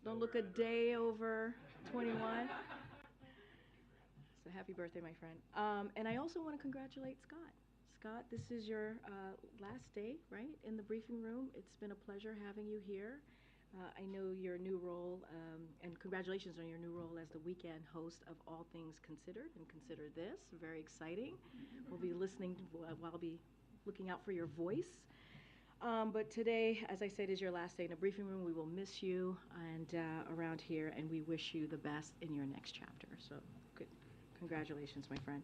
Don't look a day over 21. So happy birthday, my friend. And I also want to congratulate Scott. Scott, this is your last day, right, in the briefing room. It's been a pleasure having you here. I know your new role, and congratulations on your new role as the weekend host of All Things Considered and Consider This. Very exciting. We'll be listening, I'll be looking out for your voice. But today, as I said, is your last day in the briefing room. We will miss you and around here, and we wish you the best in your next chapter. So, good. Congratulations, my friend.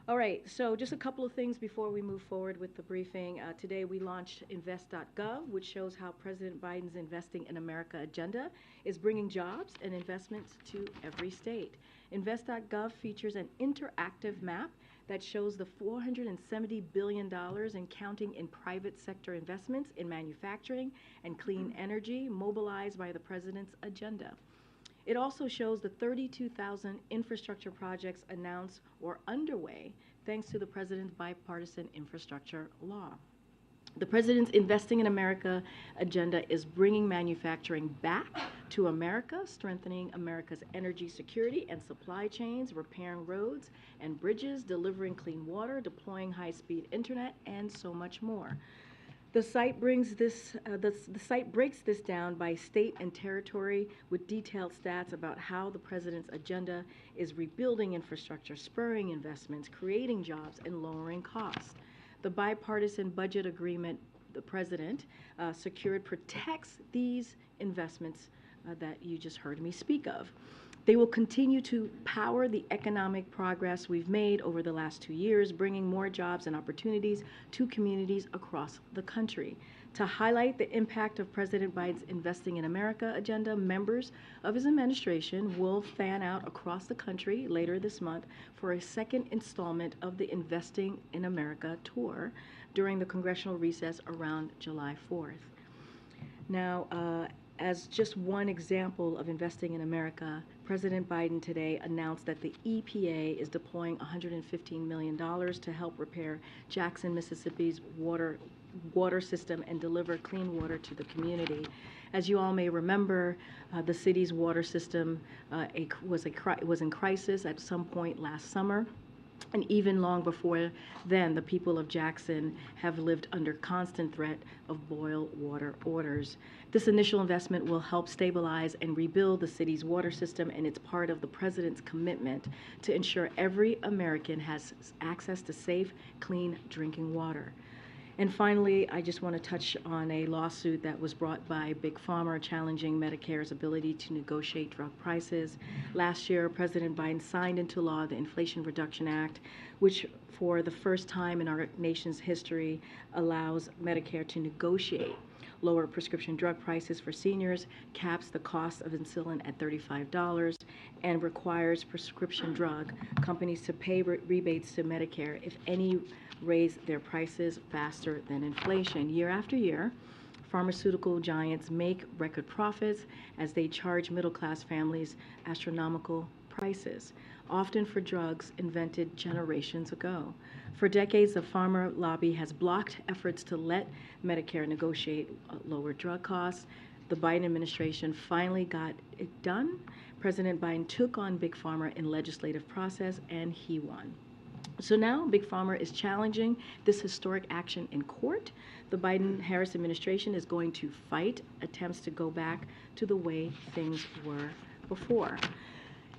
All right, so just a couple of things before we move forward with the briefing. Today we launched invest.gov, which shows how President Biden's Investing in America agenda is bringing jobs and investments to every state. Invest.gov features an interactive map that shows the $470 billion and counting in private sector investments in manufacturing and clean energy mobilized by the president's agenda. It also shows the 32,000 infrastructure projects announced or underway thanks to the president's bipartisan infrastructure law. The president's Investing in America agenda is bringing manufacturing back to America, strengthening America's energy security and supply chains, repairing roads and bridges, delivering clean water, deploying high-speed internet, and so much more. The site breaks this down by state and territory with detailed stats about how the president's agenda is rebuilding infrastructure, spurring investments, creating jobs, and lowering costs. The bipartisan budget agreement the president secured protects these investments that you just heard me speak of. They will continue to power the economic progress we've made over the last 2 years, bringing more jobs and opportunities to communities across the country. To highlight the impact of President Biden's Investing in America agenda, members of his administration will fan out across the country later this month for a second installment of the Investing in America tour during the congressional recess around July 4th. Now, as just one example of Investing in America, President Biden today announced that the EPA is deploying $115 million to help repair Jackson, Mississippi's water system and deliver clean water to the community. As you all may remember, the city's water system was in crisis at some point last summer. And even long before then, the people of Jackson have lived under constant threat of boil water orders. This initial investment will help stabilize and rebuild the city's water system, and it's part of the president's commitment to ensure every American has access to safe, clean drinking water. And finally, I just want to touch on a lawsuit that was brought by Big Pharma challenging Medicare's ability to negotiate drug prices. Last year, President Biden signed into law the Inflation Reduction Act, which for the first time in our nation's history allows Medicare to negotiate lower prescription drug prices for seniors, caps the cost of insulin at $35, and requires prescription drug companies to pay rebates to Medicare if any raise their prices faster than inflation. Year after year, pharmaceutical giants make record profits as they charge middle-class families astronomical prices, often for drugs invented generations ago. For decades, the pharma lobby has blocked efforts to let Medicare negotiate lower drug costs. The Biden administration finally got it done. President Biden took on Big Pharma in legislative process, and he won. So now Big Pharma is challenging this historic action in court. The Biden-Harris administration is going to fight attempts to go back to the way things were before.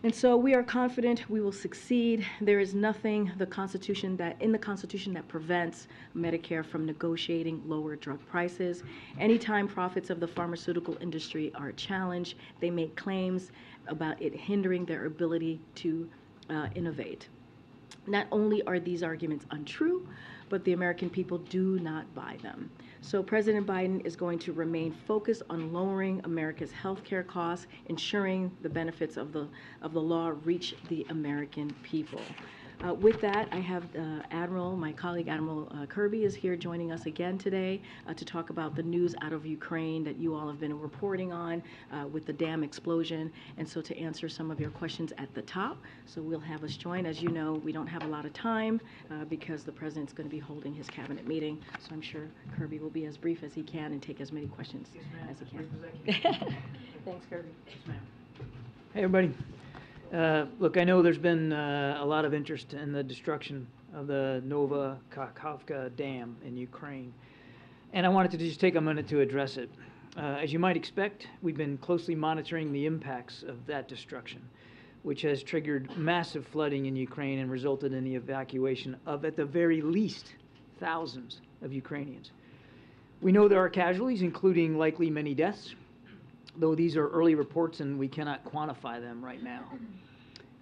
And so we are confident we will succeed. There is nothing in the Constitution that prevents Medicare from negotiating lower drug prices. Anytime profits of the pharmaceutical industry are challenged, they make claims about it hindering their ability to innovate. Not only are these arguments untrue, but the American people do not buy them. So President Biden is going to remain focused on lowering America's health care costs, ensuring the benefits of the law reach the American people. With that, I have my colleague Admiral Kirby is here joining us again today to talk about the news out of Ukraine that you all have been reporting on with the dam explosion, and so to answer some of your questions at the top. So we'll have us join. As you know, we don't have a lot of time because the President's going to be holding his cabinet meeting, so I'm sure Kirby will be as brief as he can and take as many questions as he can. Thanks, Kirby. Yes, ma'am. Hey, everybody. Look, I know there's been a lot of interest in the destruction of the Nova Kakhovka Dam in Ukraine, and I wanted to just take a minute to address it. As you might expect, we've been closely monitoring the impacts of that destruction, which has triggered massive flooding in Ukraine and resulted in the evacuation of, at the very least, thousands of Ukrainians. We know there are casualties, including likely many deaths, though these are early reports and we cannot quantify them right now.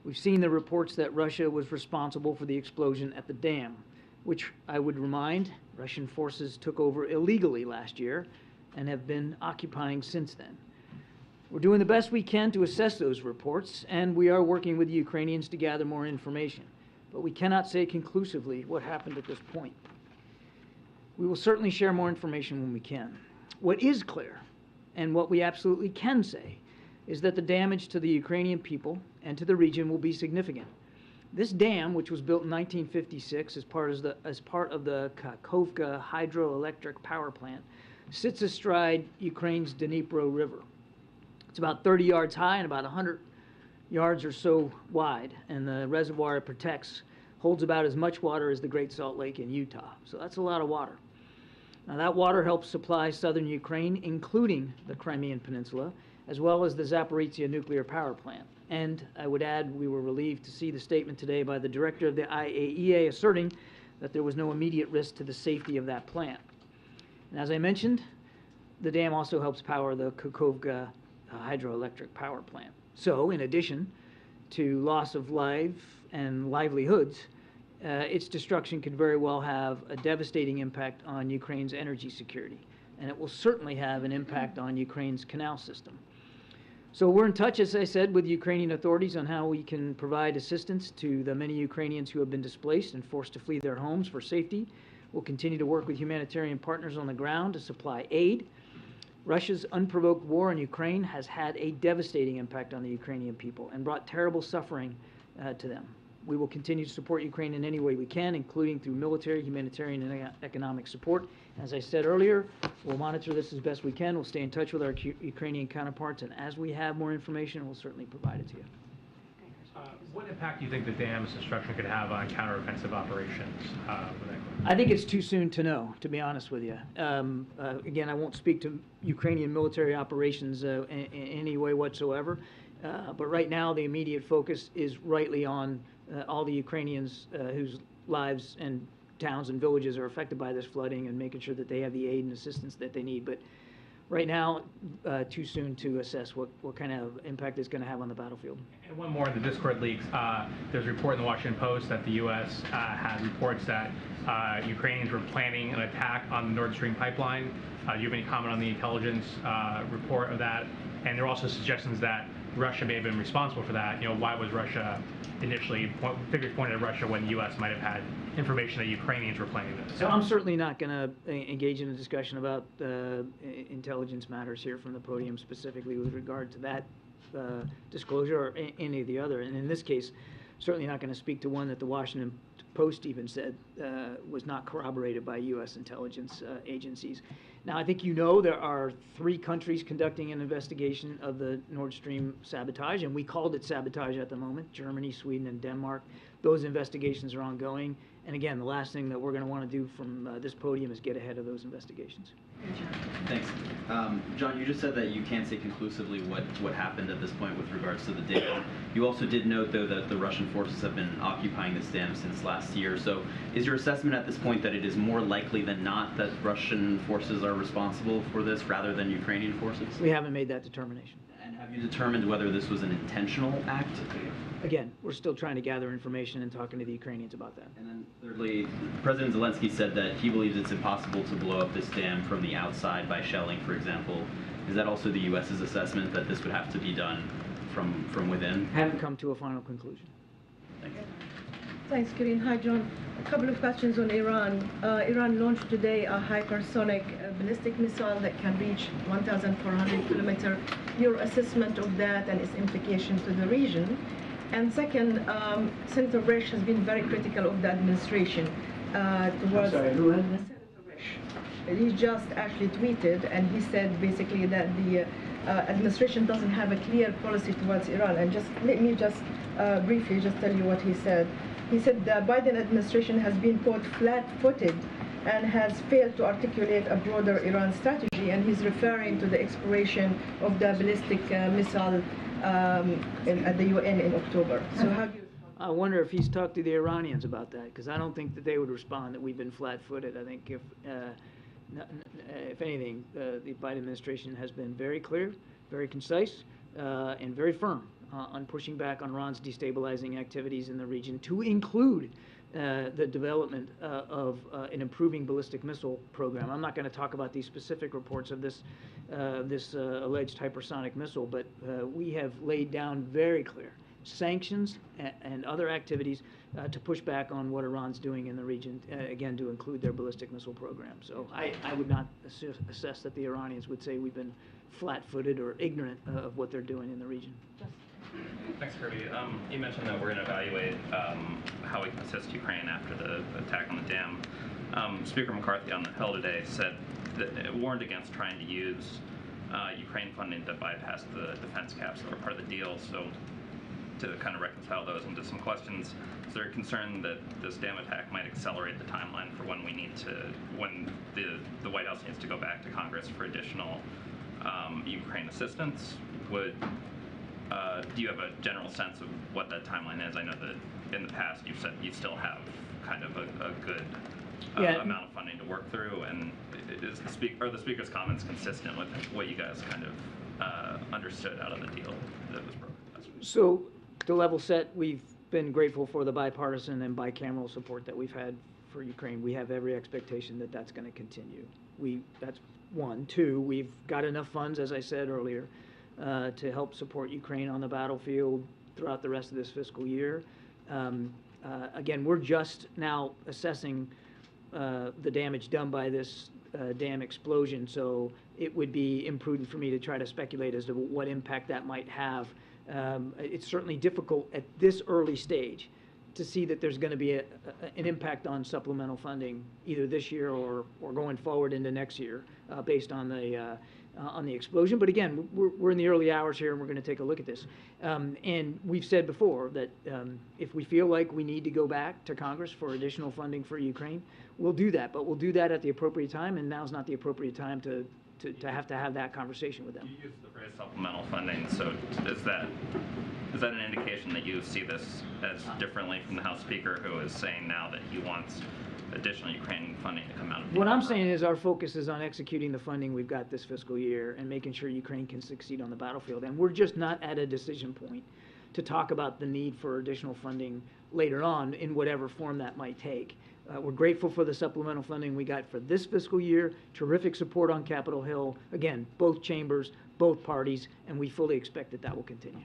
We've seen the reports that Russia was responsible for the explosion at the dam, which I would remind, Russian forces took over illegally last year and have been occupying since then. We're doing the best we can to assess those reports, and we are working with the Ukrainians to gather more information, but we cannot say conclusively what happened at this point. We will certainly share more information when we can. What is clear, and what we absolutely can say, is that the damage to the Ukrainian people and to the region will be significant. This dam, which was built in 1956 as part of the Kakhovka hydroelectric power plant, sits astride Ukraine's Dnipro River. It's about 30 yards high and about 100 yards or so wide, and the reservoir it protects holds about as much water as the Great Salt Lake in Utah. So that's a lot of water. Now, that water helps supply southern Ukraine, including the Crimean Peninsula, as well as the Zaporizhzhia nuclear power plant. And I would add, we were relieved to see the statement today by the director of the IAEA asserting that there was no immediate risk to the safety of that plant. And as I mentioned, the dam also helps power the Kakhovka hydroelectric power plant. So, in addition to loss of life and livelihoods, its destruction could very well have a devastating impact on Ukraine's energy security, and it will certainly have an impact on Ukraine's canal system. So we're in touch, as I said, with Ukrainian authorities on how we can provide assistance to the many Ukrainians who have been displaced and forced to flee their homes for safety. We'll continue to work with humanitarian partners on the ground to supply aid. Russia's unprovoked war in Ukraine has had a devastating impact on the Ukrainian people and brought terrible suffering to them. We will continue to support Ukraine in any way we can, including through military, humanitarian, and economic support. As I said earlier, we'll monitor this as best we can. We'll stay in touch with our Ukrainian counterparts, and as we have more information, we'll certainly provide it to you. What impact do you think the dam's destruction could have on counteroffensive operations? I think it's too soon to know, to be honest with you. Again, I won't speak to Ukrainian military operations in any way whatsoever, but right now the immediate focus is rightly on all the Ukrainians whose lives and towns and villages are affected by this flooding and making sure that they have the aid and assistance that they need. But right now, too soon to assess what kind of impact it's going to have on the battlefield. And one more in the Discord leaks. There's a report in the Washington Post that the U.S. had reports that Ukrainians were planning an attack on the Nord Stream pipeline. Do you have any comment on the intelligence report of that? And there are also suggestions that Russia may have been responsible for that. You know, why was Russia initially, figures pointed at Russia when the U.S. might have had information that Ukrainians were planning this? So I'm certainly not going to engage in a discussion about intelligence matters here from the podium, specifically with regard to that disclosure or any of the other. And in this case, certainly not going to speak to one that the Washington Post even said was not corroborated by U.S. intelligence agencies. Now, I think you know there are 3 countries conducting an investigation of the Nord Stream sabotage, and we called it sabotage at the moment: Germany, Sweden, and Denmark. Those investigations are ongoing. And again, the last thing that we're going to want to do from this podium is get ahead of those investigations. Thanks. John, you just said that you can't say conclusively what happened at this point with regards to the dam. You also did note, though, that the Russian forces have been occupying this dam since last year. So is your assessment at this point that it is more likely than not that Russian forces are responsible for this rather than Ukrainian forces? We haven't made that determination. And have you determined whether this was an intentional act? Again, we're still trying to gather information and talking to the Ukrainians about that. And then thirdly, President Zelensky said that he believes it's impossible to blow up this dam from the outside by shelling, for example. Is that also the U.S.'s assessment that this would have to be done from within? Haven't come to a final conclusion. Thank you. Thanks, Karine. Hi, John. A couple of questions on Iran. Iran launched today a hypersonic ballistic missile that can reach 1,400 kilometers. Your assessment of that and its implication to the region. And second, Senator Risch has been very critical of the administration towards... I'm sorry, who has? Senator Risch. He just actually tweeted, and he said basically that the administration doesn't have a clear policy towards Iran. And just let me just briefly just tell you what he said. He said the Biden administration has been, quote, flat-footed and has failed to articulate a broader Iran strategy, and he's referring to the expiration of the ballistic missile at the UN in October. So how do you... I wonder if he's talked to the Iranians about that, because I don't think that they would respond that we've been flat-footed. I think if anything, the Biden administration has been very clear, very concise, and very firm on pushing back on Iran's destabilizing activities in the region, to include the development of an improving ballistic missile program. I'm not going to talk about these specific reports of this alleged hypersonic missile, but we have laid down very clear sanctions and other activities to push back on what Iran's doing in the region, again, to include their ballistic missile program. So I would not assess that the Iranians would say we've been flat-footed or ignorant of what they're doing in the region. Thanks, Kirby. You mentioned that we're going to evaluate how we can assist Ukraine after the attack on the dam. Speaker McCarthy on the Hill today said that warned against trying to use Ukraine funding to bypass the defense caps that were part of the deal. So to kind of reconcile those into some questions, is there a concern that this dam attack might accelerate the timeline for when the White House needs to go back to Congress for additional Ukraine assistance? Do you have a general sense of what that timeline is? I know that in the past you've said you still have kind of a good amount of funding to work through, and are the Speaker's comments consistent with what you guys kind of understood out of the deal that was broken? So, to level set, we've been grateful for the bipartisan and bicameral support that we've had for Ukraine. We have every expectation that that's going to continue. That's one. Two, we've got enough funds, as I said earlier, to help support Ukraine on the battlefield throughout the rest of this fiscal year. Again, we're just now assessing the damage done by this dam explosion, so it would be imprudent for me to try to speculate as to what impact that might have. It's certainly difficult at this early stage to see that there's going to be an impact on supplemental funding either this year or going forward into next year based on the explosion. But again, we're in the early hours here, and we're going to take a look at this. And we've said before that if we feel like we need to go back to Congress for additional funding for Ukraine, we'll do that. But we'll do that at the appropriate time, and now's not the appropriate time to have that conversation with them. You use the phrase supplemental funding, so is that an indication that you see this as differently from the House Speaker, who is saying now that he wants additional Ukrainian funding to come out of the... What I'm saying is our focus is on executing the funding we've got this fiscal year and making sure Ukraine can succeed on the battlefield. And we're just not at a decision point to talk about the need for additional funding later on in whatever form that might take. We're grateful for the supplemental funding we got for this fiscal year, terrific support on Capitol Hill. Again, both chambers, both parties, and we fully expect that will continue.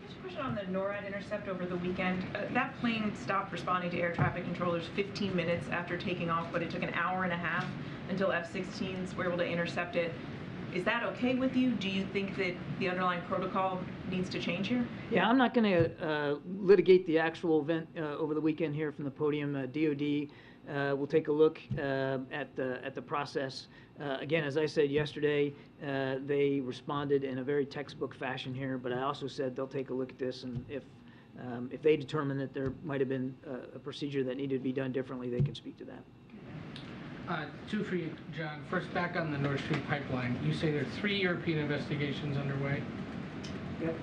Just a question on the NORAD intercept over the weekend. That plane stopped responding to air traffic controllers 15 minutes after taking off, but it took an hour and a half until F-16s were able to intercept it. Is that okay with you? Do you think that the underlying protocol needs to change here? Yeah, I'm not going to litigate the actual event over the weekend here from the podium. DOD will take a look at the process. Again, as I said yesterday, they responded in a very textbook fashion here, but I also said they'll take a look at this, and if they determine that there might have been a procedure that needed to be done differently, they can speak to that. Two for you, John. First, back on the Nord Stream pipeline. You say there are 3 European investigations underway. Yep.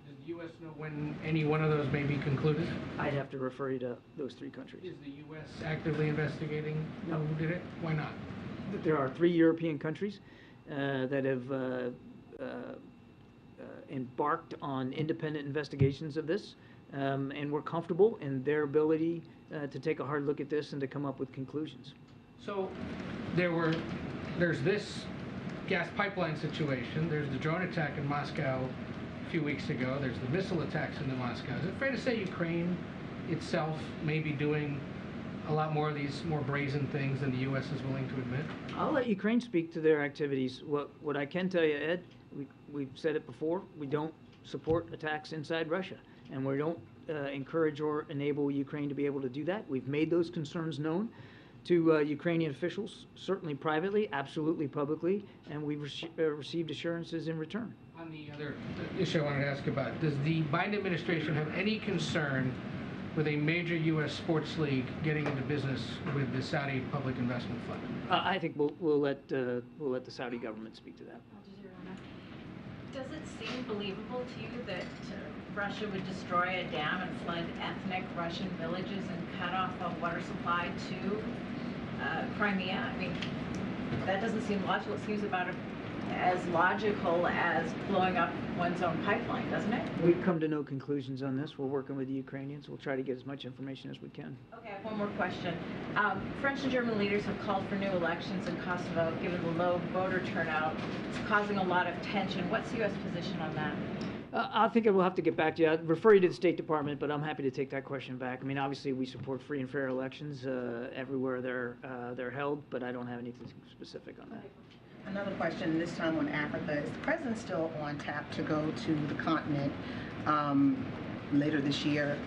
Does the U.S. know when any one of those may be concluded? I'd have to refer you to those 3 countries. Is the U.S. actively investigating No. who did it? Why not? There are 3 European countries that have embarked on independent investigations of this, and we're comfortable in their ability to take a hard look at this and to come up with conclusions. So there's this gas pipeline situation. There's the drone attack in Moscow a few weeks ago. There's the missile attacks in Moscow. Is it fair to say Ukraine itself may be doing a lot more of these more brazen things than the U.S. is willing to admit? I'll let Ukraine speak to their activities. What I can tell you, Ed, we've said it before, we don't support attacks inside Russia, and we don't encourage or enable Ukraine to be able to do that. We've made those concerns known to Ukrainian officials, certainly privately, absolutely publicly, and we've received assurances in return. On the other issue I wanted to ask about, does the Biden administration have any concern with a major U.S. sports league getting into business with the Saudi Public Investment Fund? I think we'll let the Saudi government speak to that. Does it seem believable to you that Russia would destroy a dam and flood ethnic Russian villages and cut off a water supply to Crimea? I mean, that doesn't seem logical. It seems about as logical as blowing up one's own pipeline, doesn't it? We've come to no conclusions on this. We're working with the Ukrainians. We'll try to get as much information as we can. Okay, I have one more question. French and German leaders have called for new elections in Kosovo, given the low voter turnout. It's causing a lot of tension. What's the U.S. position on that? I think I will have to get back to you. I'd refer you to the State Department, but I'm happy to take that question back. I mean, obviously, we support free and fair elections everywhere they're held, but I don't have anything specific on that. Another question, this time on Africa. Is the president still on tap to go to the continent later this year?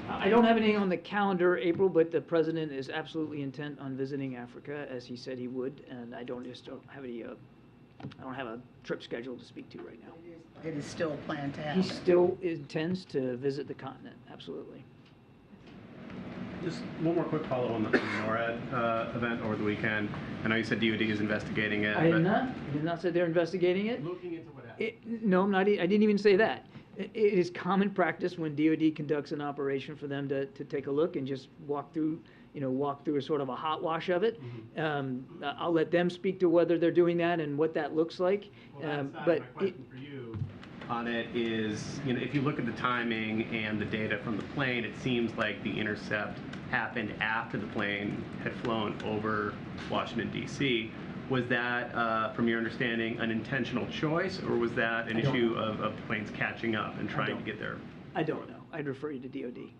I don't have anything on the calendar, April, but the president is absolutely intent on visiting Africa, as he said he would, and I don't have a trip scheduled to speak to right now. It is still planned to happen? He still intends to visit the continent, absolutely. Just one more quick follow on the NORAD event over the weekend. I know you said DoD is investigating it. I did not say they're investigating it. Looking into what happened. No, I'm not. I didn't even say that. It is common practice when DoD conducts an operation for them to take a look and just walk through a sort of a hot wash of it. Mm-hmm. I'll let them speak to whether they're doing that and what that looks like. Well, my question for you on it is, if you look at the timing and the data from the plane, it seems like the intercept happened after the plane had flown over Washington, D.C. Was that, from your understanding, an intentional choice, or was that an issue of planes catching up and trying to get there? I don't know. I'd refer you to DoD.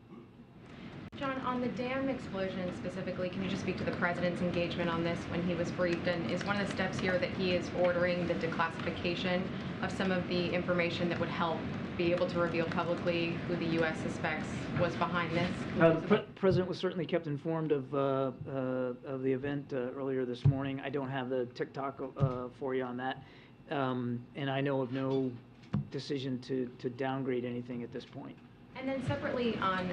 John, on the dam explosion specifically, can you just speak to the president's engagement on this when he was briefed? And is one of the steps here that he is ordering the declassification of some of the information that would help be able to reveal publicly who the U.S. suspects was behind this? The president was certainly kept informed of the event earlier this morning. I don't have the TikTok for you on that, and I know of no decision to downgrade anything at this point. And then separately on,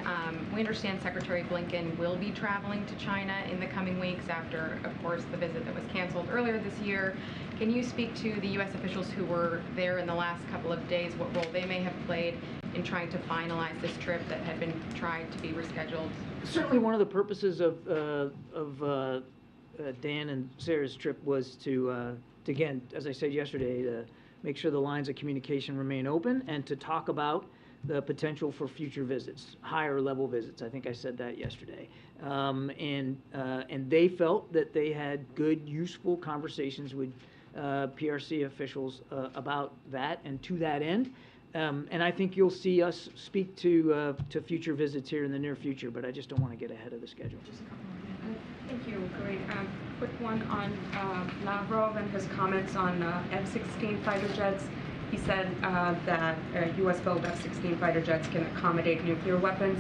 we understand Secretary Blinken will be traveling to China in the coming weeks after, of course, the visit that was canceled earlier this year. Can you speak to the U.S. officials who were there in the last couple of days, what role they may have played in trying to finalize this trip that had been tried to be rescheduled? Certainly one of the purposes of Dan and Sarah's trip was to again, as I said yesterday, to make sure the lines of communication remain open and to talk about the potential for future visits, higher level visits. I think I said that yesterday. And they felt that they had good, useful conversations with PRC officials about that, and to that end. And I think you'll see us speak to future visits here in the near future, but I just don't want to get ahead of the schedule. Just a couple more minutes. Thank you. Great. Quick one on Lavrov and his comments on F-16 fighter jets. He said that U.S.-built F-16 fighter jets can accommodate nuclear weapons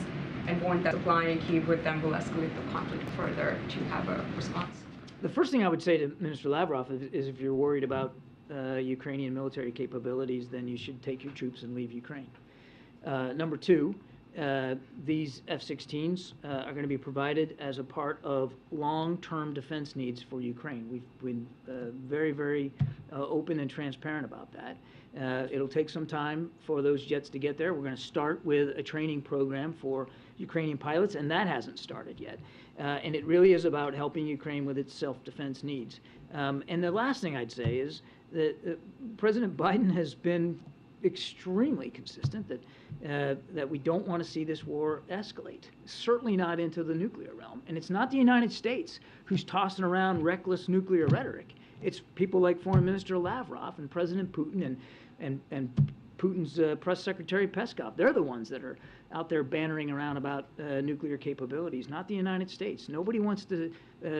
and warned that supplying Kyiv with them will escalate the conflict further. Do you have a response? The first thing I would say to Minister Lavrov is if you're worried about Ukrainian military capabilities, then you should take your troops and leave Ukraine. Number two, these F-16s are going to be provided as a part of long-term defense needs for Ukraine. We've been very, very open and transparent about that. It'll take some time for those jets to get there. We're going to start with a training program for Ukrainian pilots, and that hasn't started yet. And it really is about helping Ukraine with its self-defense needs. And the last thing I'd say is that President Biden has been extremely consistent that we don't want to see this war escalate, certainly not into the nuclear realm. And it's not the United States who's tossing around reckless nuclear rhetoric. It's people like Foreign Minister Lavrov and President Putin and Putin's press secretary Peskov. They're the ones that are out there bantering around about nuclear capabilities, not the United States. Nobody wants to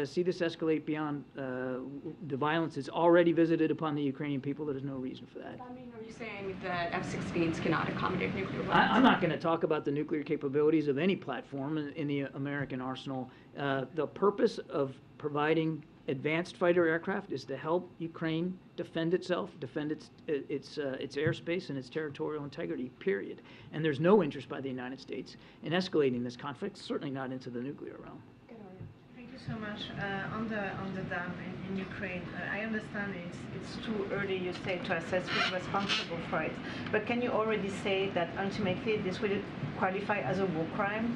see this escalate beyond the violence that's already visited upon the Ukrainian people. There's no reason for that. I mean, are you saying that F-16s cannot accommodate nuclear weapons? I'm not going to talk about the nuclear capabilities of any platform in the American arsenal. The purpose of providing advanced fighter aircraft is to help Ukraine defend itself, defend its airspace and its territorial integrity, period. And there's no interest by the United States in escalating this conflict, certainly not into the nuclear realm. Thank you so much. On the dam in Ukraine, I understand it's too early, you say, to assess who's responsible for it. But can you already say that ultimately this will qualify as a war crime?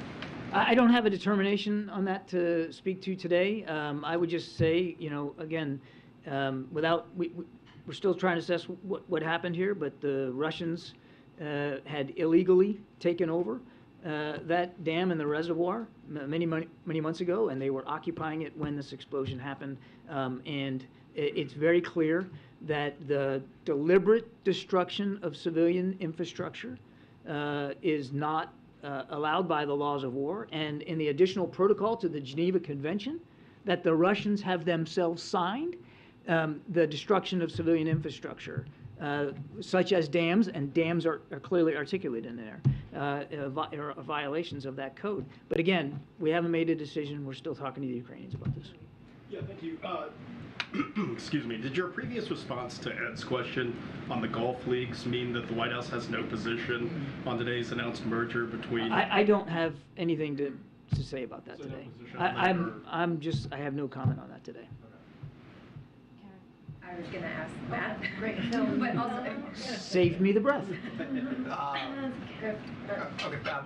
I don't have a determination on that to speak to today. I would just say, you know, again, we're still trying to assess what happened here, but the Russians had illegally taken over that dam and the reservoir many months ago, and they were occupying it when this explosion happened. And it's very clear that the deliberate destruction of civilian infrastructure is not allowed by the laws of war, and in the additional protocol to the Geneva Convention that the Russians have themselves signed, the destruction of civilian infrastructure, such as dams, and dams are clearly articulated in there, are violations of that code. But again, we haven't made a decision. We're still talking to the Ukrainians about this. Yeah, thank you. Excuse me. Did your previous response to Ed's question on the Gulf leaks mean that the White House has no position on today's announced merger between? I don't have anything to say about that today. No I have no comment on that today. I was going to ask that. Great. So, but also Save me the breath.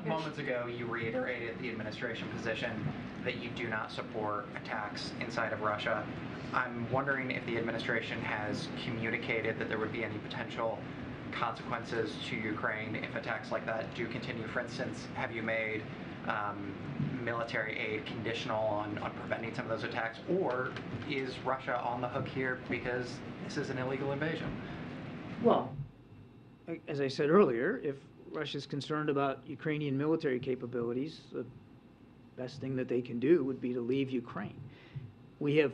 Moments ago, you reiterated the administration position that you do not support attacks inside of Russia. I'm wondering if the administration has communicated that there would be any potential consequences to Ukraine if attacks like that do continue. For instance, have you made military aid conditional on preventing some of those attacks, or is Russia on the hook here because this is an illegal invasion? Well, as I said earlier, if Russia's concerned about Ukrainian military capabilities, the best thing that they can do would be to leave Ukraine. We have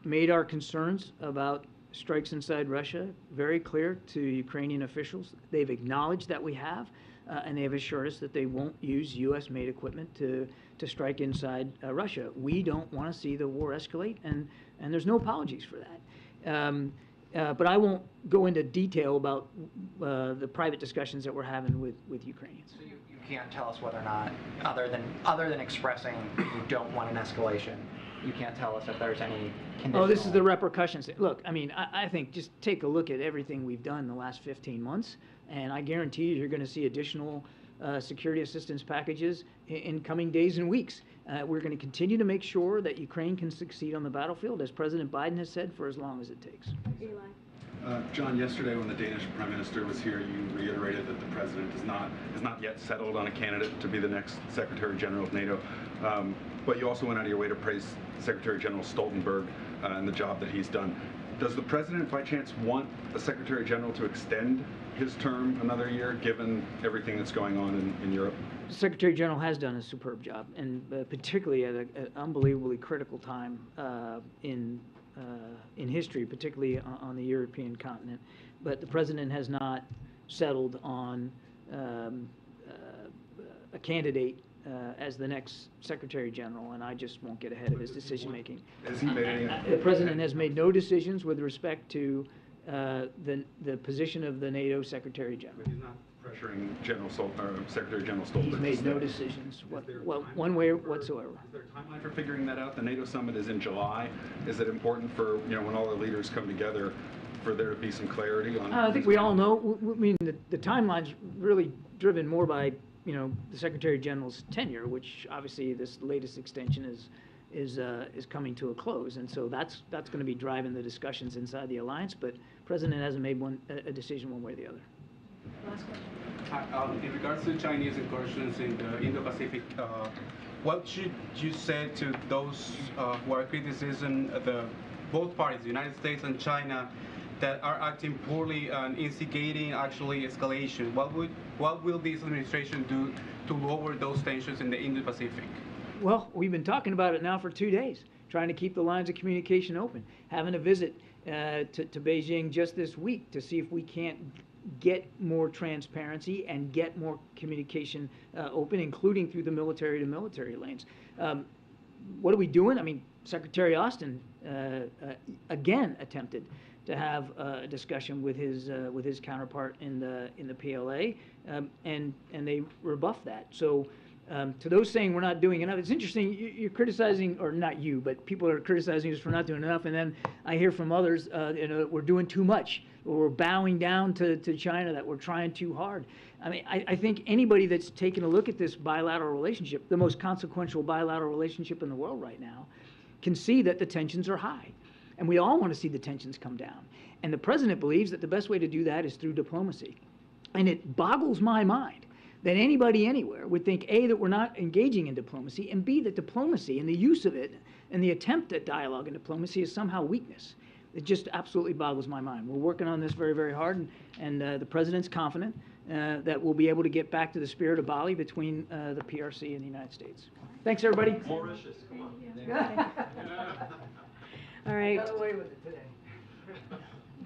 made our concerns about strikes inside Russia very clear to Ukrainian officials. They've acknowledged that we have, and they have assured us that they won't use U.S.-made equipment to strike inside Russia. We don't want to see the war escalate, and there's no apologies for that. But I won't go into detail about the private discussions that we're having with Ukrainians. So you can't tell us whether or not, other than expressing you don't want an escalation, you can't tell us if there's any conditional... Oh, this is the repercussions. Look, I mean, I think just take a look at everything we've done in the last 15 months, and I guarantee you're going to see additional security assistance packages in coming days and weeks. We're going to continue to make sure that Ukraine can succeed on the battlefield, as President Biden has said, for as long as it takes. John, yesterday when the Danish Prime Minister was here, you reiterated that the President is not yet settled on a candidate to be the next Secretary General of NATO. But you also went out of your way to praise Secretary General Stoltenberg and the job that he's done. Does the President, by chance, want the Secretary General to extend his term another year, given everything that's going on in Europe? The Secretary General has done a superb job, and particularly at an unbelievably critical time in history, particularly on the European continent. But the President has not settled on a candidate as the next Secretary General, and I just won't get ahead of his decision making. The President has made no decisions with respect to the position of the NATO Secretary General. But he's not pressuring Secretary General Stoltenberg. He's made no decisions, one way whatsoever. Is there a timeline for figuring that out? The NATO summit is in July. Is it important for, when all the leaders come together, for there to be some clarity on? I think we all know. I mean, the timeline's really driven more by the Secretary General's tenure, which obviously this latest extension is coming to a close, and so that's going to be driving the discussions inside the alliance. But President hasn't made a decision one way or the other. Last question. In regards to Chinese incursions in the Indo-Pacific, what should you say to those who are criticizing both parties, the United States and China, that are acting poorly and instigating actually escalation. What will this administration do to lower those tensions in the Indo-Pacific? Well, we've been talking about it now for 2 days, trying to keep the lines of communication open, having a visit to Beijing just this week to see if we can't get more transparency and get more communication open, including through the military to military lanes. What are we doing? I mean, Secretary Austin again attempted to have a discussion with his counterpart in the PLA, and they rebuffed that. So to those saying we're not doing enough, it's interesting. You're criticizing, or not you, but people are criticizing us for not doing enough, and then I hear from others, that we're doing too much, or we're bowing down to China, that we're trying too hard. I mean, I think anybody that's taken a look at this bilateral relationship, the most consequential bilateral relationship in the world right now, can see that the tensions are high. And we all want to see the tensions come down. And the president believes that the best way to do that is through diplomacy. And it boggles my mind that anybody anywhere would think, A, that we're not engaging in diplomacy, and B, that diplomacy and the use of it and the attempt at dialogue and diplomacy is somehow weakness. It just absolutely boggles my mind. We're working on this very, very hard, and the president's confident that we'll be able to get back to the spirit of Bali between the PRC and the United States. Thanks, everybody. Mauritius, come on. All right. Got away with it today.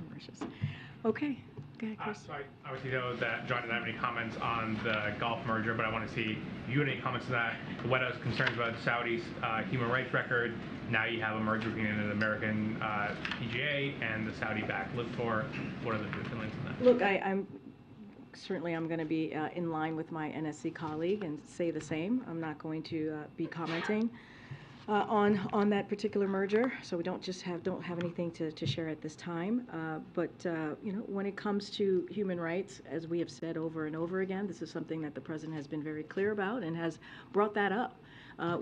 Mauritius. Okay. Go ahead, Chris. So I obviously know that John didn't have any comments on the Gulf merger, but I want to see if you had any comments on that. The White House concerns about Saudi's human rights record. Now you have a merger between an American PGA and the Saudi-backed Libtor. What are the feelings on that? Look, I'm going to be in line with my NSC colleague and say the same. I'm not going to be commenting on that particular merger, so we don't have anything to share at this time. But when it comes to human rights, as we have said over and over again, this is something that the president has been very clear about and has brought that up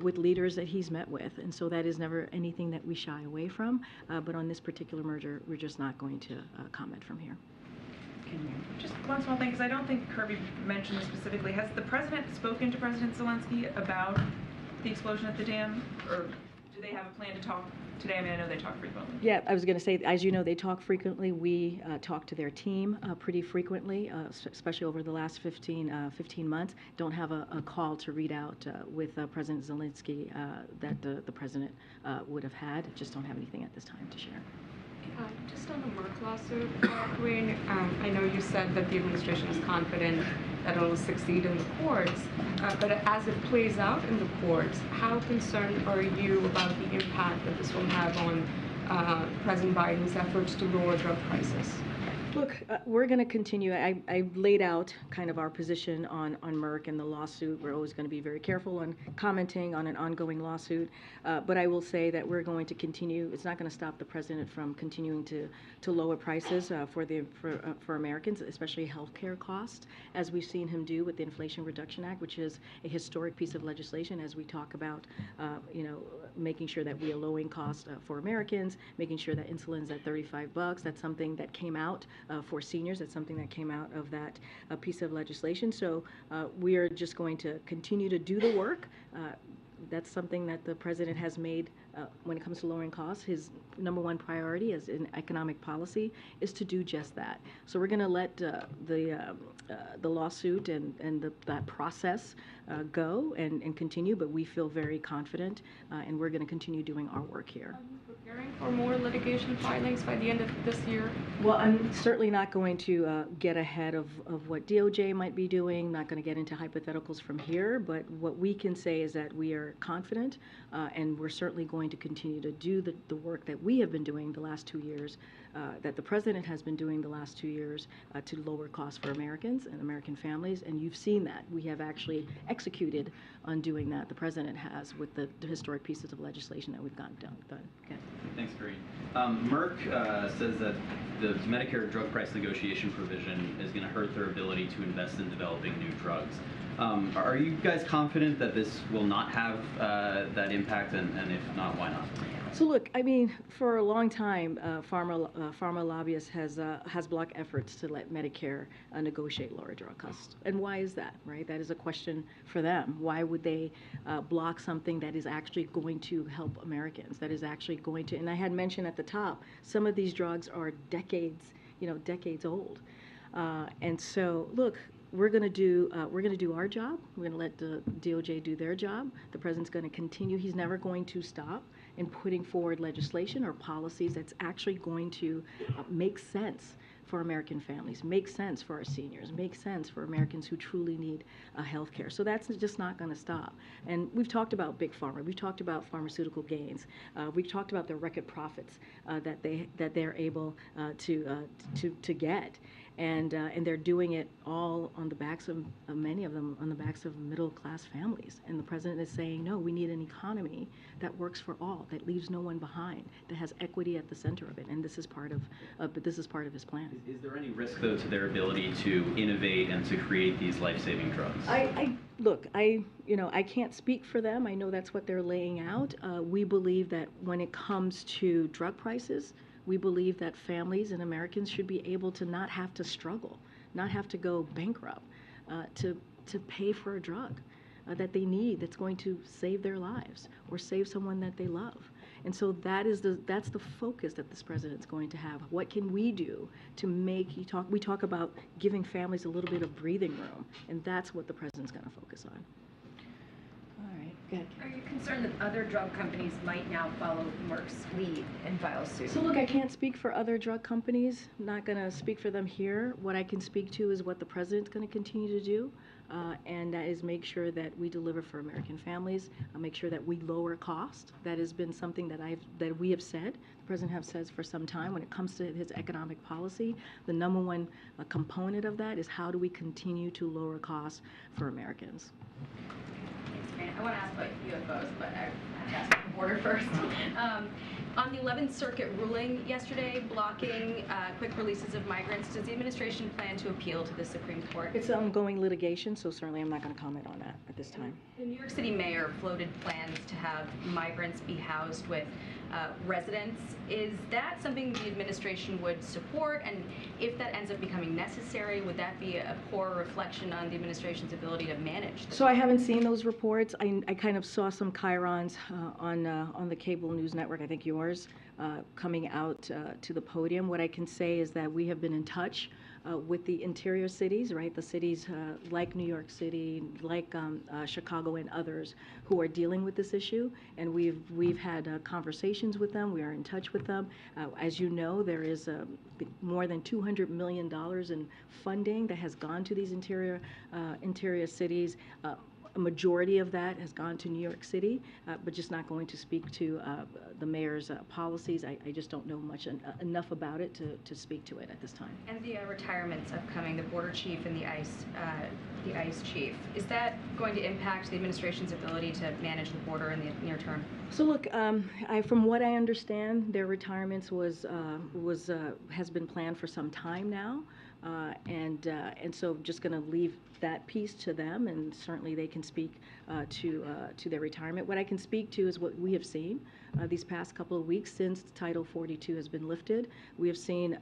with leaders that he's met with, and so that is never anything that we shy away from. But on this particular merger, we're just not going to comment from here. Just one small thing, because I don't think Kirby mentioned this specifically. Has the president spoken to President Zelensky about the explosion at the dam, or do they have a plan to talk today? I mean, I know they talk frequently. Yeah, I was going to say, as you know, they talk frequently. We talk to their team pretty frequently, especially over the last 15 months. Don't have a call to read out with President Zelensky that the president would have had. Just don't have anything at this time to share. Just on the Merck lawsuit, Karine, I know you said that the administration is confident that it will succeed in the courts, but as it plays out in the courts, how concerned are you about the impact that this will have on President Biden's efforts to lower drug prices? Look, we're going to continue. I laid out kind of our position on Merck and the lawsuit. We're always going to be very careful on commenting on an ongoing lawsuit. But I will say that we're going to continue. It's not going to stop the president from continuing to lower prices for Americans, especially health care costs, as we've seen him do with the Inflation Reduction Act, which is a historic piece of legislation as we talk about, making sure that we are lowering costs for Americans, making sure that insulin's at $35. That's something that came out for seniors. That's something that came out of that piece of legislation. So we are just going to continue to do the work. That's something that the president has made when it comes to lowering costs. His number one priority as in economic policy is to do just that. So we're going to let the lawsuit and that process go and continue, but we feel very confident, and we're going to continue doing our work here. Preparing for more litigation filings by the end of this year? Well, I'm certainly not going to get ahead of what DOJ might be doing, not going to get into hypotheticals from here, but what we can say is that we are confident, and we're certainly going to continue to do the work that we have been doing the last 2 years, that the president has been doing the last 2 years to lower costs for Americans and American families, and you've seen that. We have actually executed on doing that. The president has with the historic pieces of legislation that we've gotten done. Okay. Thanks, Karine. Merck says that the Medicare drug price negotiation provision is going to hurt their ability to invest in developing new drugs. Are you guys confident that this will not have that impact, and if not, why not? So look, I mean, for a long time, pharma lobbyists has blocked efforts to let Medicare negotiate lower drug costs. And why is that, right? That is a question for them. Why would they block something that is actually going to help Americans? That is actually going to, and I had mentioned at the top, some of these drugs are decades old. And so, look, we're going to do our job. We're going to let the DOJ do their job. The president's going to continue. He's never going to stop in putting forward legislation or policies that's actually going to make sense for American families, make sense for our seniors, make sense for Americans who truly need health care. So that's just not going to stop. And we've talked about big pharma. We've talked about pharmaceutical gains. We've talked about the record profits that they're able to get. And they're doing it all on the backs of many of them on the backs of middle-class families. And the president is saying, no, we need an economy that works for all, that leaves no one behind, that has equity at the center of it. And this is part of his plan. Is there any risk, though, to their ability to innovate and to create these life-saving drugs? I can't speak for them. I know that's what they're laying out. We believe that when it comes to drug prices, we believe that families and Americans should be able to not have to struggle, not have to go bankrupt to pay for a drug that they need that's going to save their lives or save someone that they love. And so that's the focus that this president's going to have. What can we do to make we talk about giving families a little bit of breathing room, and that's what the president's going to focus on. All right, good. Are you concerned that other drug companies might now follow Merck's lead and file suit? So look, I can't speak for other drug companies. I'm not going to speak for them here. What I can speak to is what the president's going to continue to do, and that is make sure that we deliver for American families, make sure that we lower cost. That has been something that we have said, the president has said for some time when it comes to his economic policy. The number one component of that is how do we continue to lower costs for Americans. I want to ask about UFOs, but I have to ask about the border first. On the 11th Circuit ruling yesterday blocking quick releases of migrants, does the administration plan to appeal to the Supreme Court? It's ongoing litigation, so certainly I'm not going to comment on that at this time. The New York City mayor floated plans to have migrants be housed with residents. Is that something the administration would support? And if that ends up becoming necessary, would that be a poor reflection on the administration's ability to manage? So I haven't seen those reports. I kind of saw some chyrons on the cable news network, I think yours, coming out to the podium. What I can say is that we have been in touch with the interior cities, right? The cities like New York City, like Chicago and others who are dealing with this issue, and we've had conversations with them. We are in touch with them. As you know, there is more than $200 million in funding that has gone to these interior cities. A majority of that has gone to New York City, but just not going to speak to the mayor's policies. I just don't know enough about it to speak to it at this time. And the retirements upcoming, the border chief and the ICE chief, is that going to impact the administration's ability to manage the border in the near term? So look, from what I understand, their retirements has been planned for some time now. And so just going to leave that piece to them, and certainly they can speak to their retirement. What I can speak to is what we have seen these past couple of weeks since Title 42 has been lifted. We've seen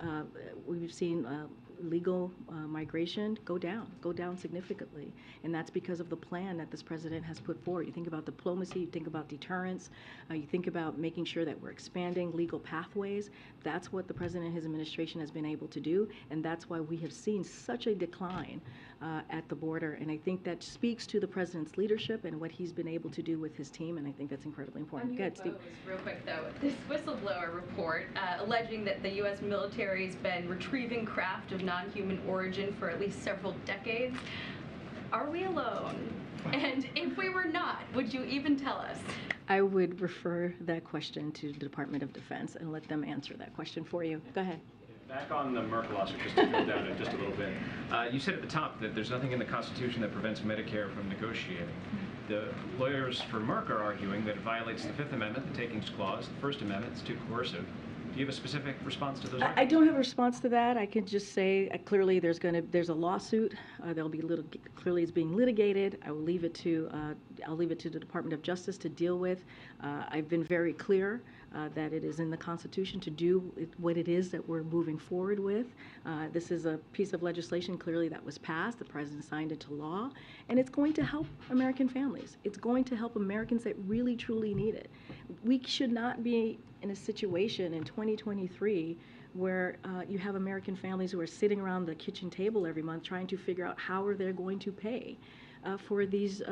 legal migration go down significantly, and that's because of the plan that this president has put forward. You think about diplomacy, you think about deterrence, you think about making sure that we're expanding legal pathways. That's what the president and his administration has been able to do, and that's why we have seen such a decline at the border. And I think that speaks to the president's leadership and what he's been able to do with his team, and I think that's incredibly important. Go ahead, Steve. Real quick though, this whistleblower report alleging that the U.S. military has been retrieving craft of non-human origin for at least several decades. Are we alone? And if we were not, would you even tell us? I would refer that question to the Department of Defense and let them answer that question for you. Go ahead. Back on the Merck lawsuit, just to drill down it just a little bit. You said at the top that there's nothing in the Constitution that prevents Medicare from negotiating. The lawyers for Merck are arguing that it violates the Fifth Amendment, the Takings Clause, the First Amendment. It's too coercive. Do you have a specific response to those arguments? I don't have a response to that. I can just say clearly there's a lawsuit. Clearly it's being litigated. I will leave it to the Department of Justice to deal with. I've been very clear that it is in the Constitution to do what it is that we're moving forward with. This is a piece of legislation clearly that was passed. The president signed into law, and it's going to help American families. It's going to help Americans that really, truly need it. We should not be in a situation in 2023 where you have American families who are sitting around the kitchen table every month trying to figure out how are they going to pay for these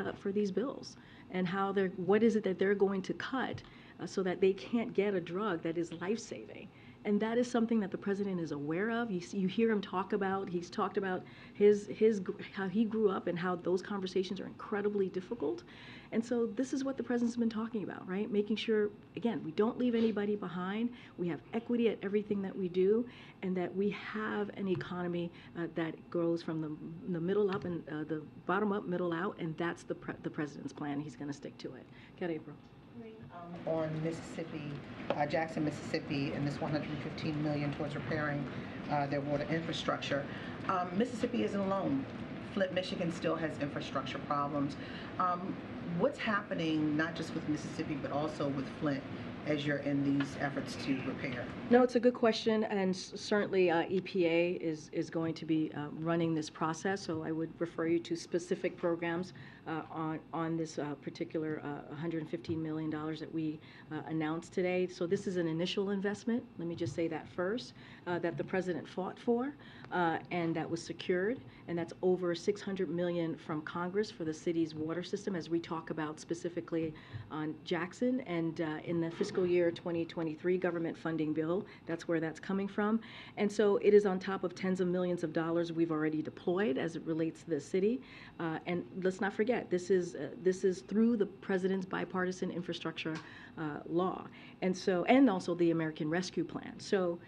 bills, and what is it that they're going to cut so that they can't get a drug that is life-saving. And that is something that the president is aware of. You hear him talk about, he's talked about how he grew up and how those conversations are incredibly difficult. And so this is what the president's been talking about, right? Making sure, again, we don't leave anybody behind. We have equity at everything that we do, and that we have an economy that grows from the middle up and the bottom up, middle out, and that's the president's plan. He's going to stick to it. Get April. On Mississippi, Jackson, Mississippi, and this $115 million towards repairing their water infrastructure. Mississippi isn't alone. Flint, Michigan still has infrastructure problems. What's happening, not just with Mississippi, but also with Flint, as you're in these efforts to repair? No, it's a good question, and certainly EPA is going to be running this process, so I would refer you to specific programs on this particular $115 million that we announced today. So this is an initial investment, let me just say that first, that the president fought for, and that was secured, and that's over $600 million from Congress for the city's water system, as we talk about specifically on Jackson, and in the fiscal year 2023 government funding bill, that's where that's coming from. And so it is on top of tens of millions of dollars we've already deployed as it relates to the city. And let's not forget, this is through the president's bipartisan infrastructure law, and also the American Rescue Plan. So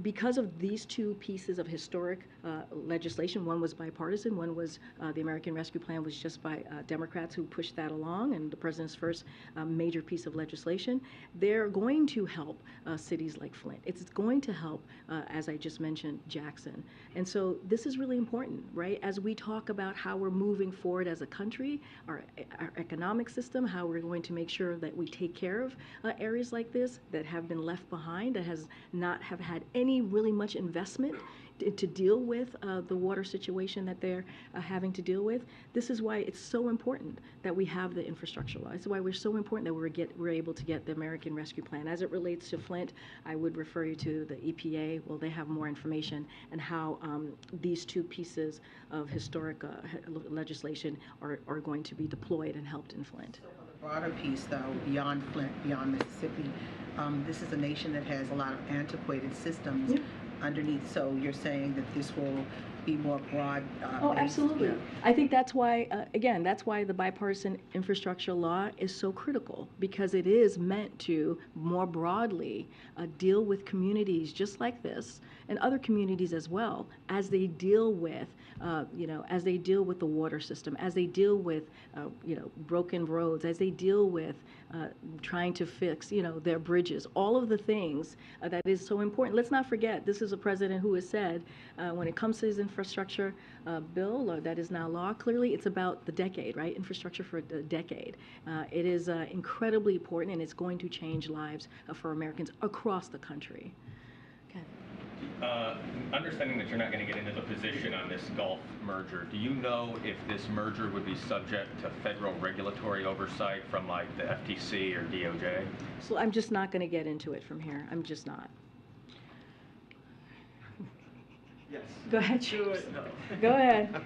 because of these two pieces of historic legislation, one was bipartisan, one was the American Rescue Plan was just by Democrats who pushed that along, and the president's first major piece of legislation, they're going to help cities like Flint. It's going to help, as I just mentioned, Jackson. And so this is really important, right? As we talk about how we're moving forward as a country, our economic system, how we're going to make sure that we take care of areas like this that have been left behind, that has not have had any really much investment to deal with the water situation that they're having to deal with. This is why it's so important that we have the infrastructure law. It's why we're so important that we're able to get the American Rescue Plan. As it relates to Flint, I would refer you to the EPA. Well, they have more information and how these two pieces of historic legislation are going to be deployed and helped in Flint. Broader piece, though, beyond Flint, beyond Mississippi, this is a nation that has a lot of antiquated systems underneath. So you're saying that this will be more broad? Oh, absolutely. Yeah. I think that's why, again, that's why the bipartisan infrastructure law is so critical, because it is meant to more broadly deal with communities just like this and other communities as well, as they deal with, as they deal with the water system, as they deal with, broken roads, as they deal with trying to fix, their bridges, all of the things that is so important. Let's not forget, this is a president who has said, when it comes to his infrastructure bill that is now law, clearly it's about the decade, right? Infrastructure for a decade. It is incredibly important, and it's going to change lives for Americans across the country. Understanding that you're not going to get into the position on this Gulf merger, do you know if this merger would be subject to federal regulatory oversight from like the FTC or DOJ? So I'm just not going to get into it from here. I'm just not. Yes. Go ahead, Chief. Go ahead.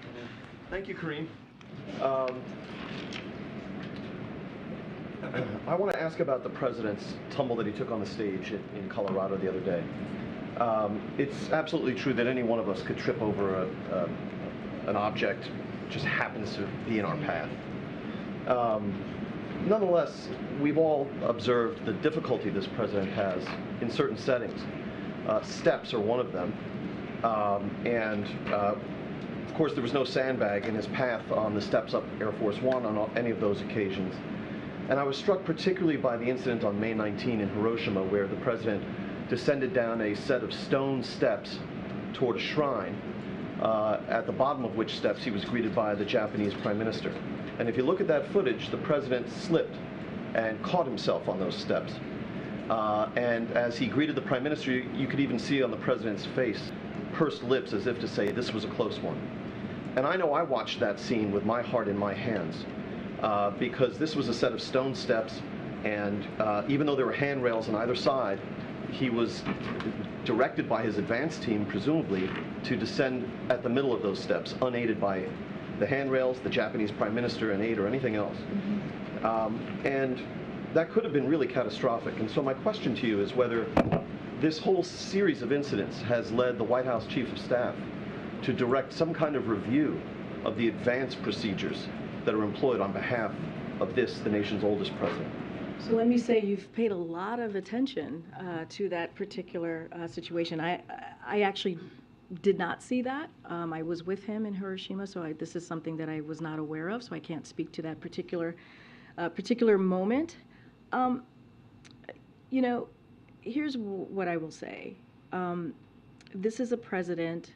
Thank you, Karine. I want to ask about the president's tumble that he took on the stage in Colorado the other day. It's absolutely true that any one of us could trip over an object that just happens to be in our path. Nonetheless, we've all observed the difficulty this president has in certain settings. Steps are one of them. Of course, there was no sandbag in his path on the steps up Air Force One on any of those occasions. And I was struck particularly by the incident on May 19 in Hiroshima, where the president descended down a set of stone steps toward a shrine, at the bottom of which steps he was greeted by the Japanese Prime Minister. And if you look at that footage, the president slipped and caught himself on those steps. And as he greeted the Prime Minister, you could even see on the President's face pursed lips as if to say this was a close one. And I know I watched that scene with my heart in my hands because this was a set of stone steps, and even though there were handrails on either side, he was directed by his advance team, presumably, to descend at the middle of those steps, unaided by the handrails, the Japanese Prime Minister, an aide, or anything else. And that could have been really catastrophic. And so my question to you is whether this whole series of incidents has led the White House Chief of Staff to direct some kind of review of the advance procedures that are employed on behalf of this, the nation's oldest president. So let me say you've paid a lot of attention to that particular situation. I actually did not see that. I was with him in Hiroshima, so this is something that I was not aware of, so I can't speak to that particular moment. You know, here's what I will say. This is a president,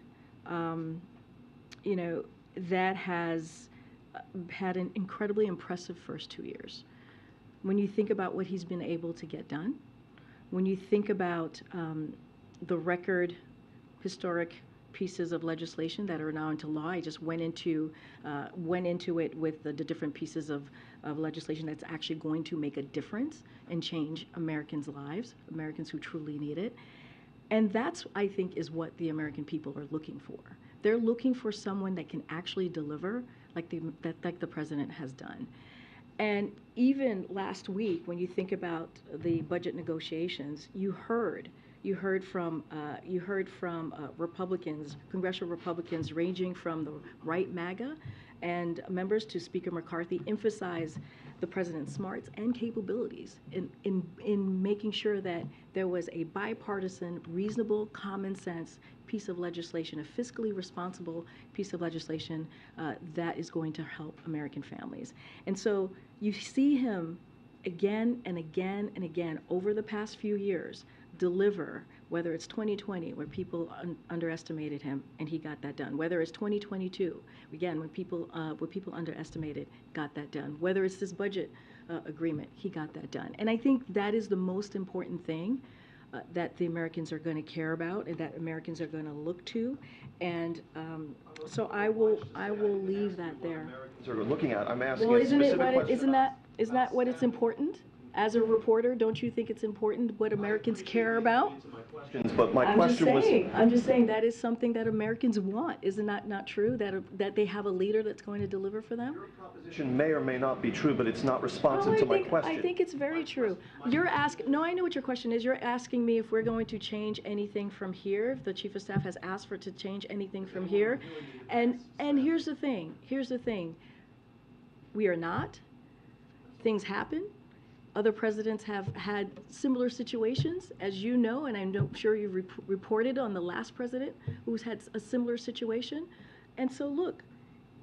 you know, that has had an incredibly impressive first 2 years. When you think about what he's been able to get done, when you think about the record historic pieces of legislation that are now into law, I just went into it with the different pieces of legislation that's actually going to make a difference and change Americans' lives, Americans who truly need it. And that's, I think, is what the American people are looking for. They're looking for someone that can actually deliver like the president has done. And even last week, when you think about the budget negotiations, you heard from Republicans, congressional Republicans, ranging from the right MAGA and members to Speaker McCarthy, emphasize the president's smarts and capabilities in making sure that there was a bipartisan, reasonable, common sense piece of legislation, a fiscally responsible piece of legislation that is going to help American families. And so you see him again and again and again over the past few years deliver, whether it's 2020, where people underestimated him and he got that done, whether it's 2022, again, when people underestimated, got that done, whether it's this budget agreement, he got that done. And I think that is the most important thing that the Americans are going to care about and that Americans are going to look to. And so I will leave that there. Sort of looking at, I'm asking well, a specific question. Isn't that what it's important? As a reporter, don't you think it's important what Americans care about? But my question was... I'm just saying that is something that Americans want. Isn't that not true, that they have a leader that's going to deliver for them? Your proposition may or may not be true, but it's not responsive to my question. I think it's very true. You're asking, no, I know what your question is. You're asking me if we're going to change anything from here, if the Chief of Staff has asked for to change anything from here. And here's the thing. We are not. Things happen. Other presidents have had similar situations, as you know, and I'm sure you reported on the last president who's had a similar situation. And so look,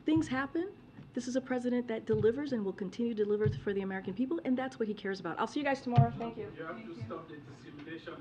things happen. This is a president that delivers and will continue to deliver for the American people, and that's what he cares about. I'll see you guys tomorrow. Thank you. You have to stop the dissemination.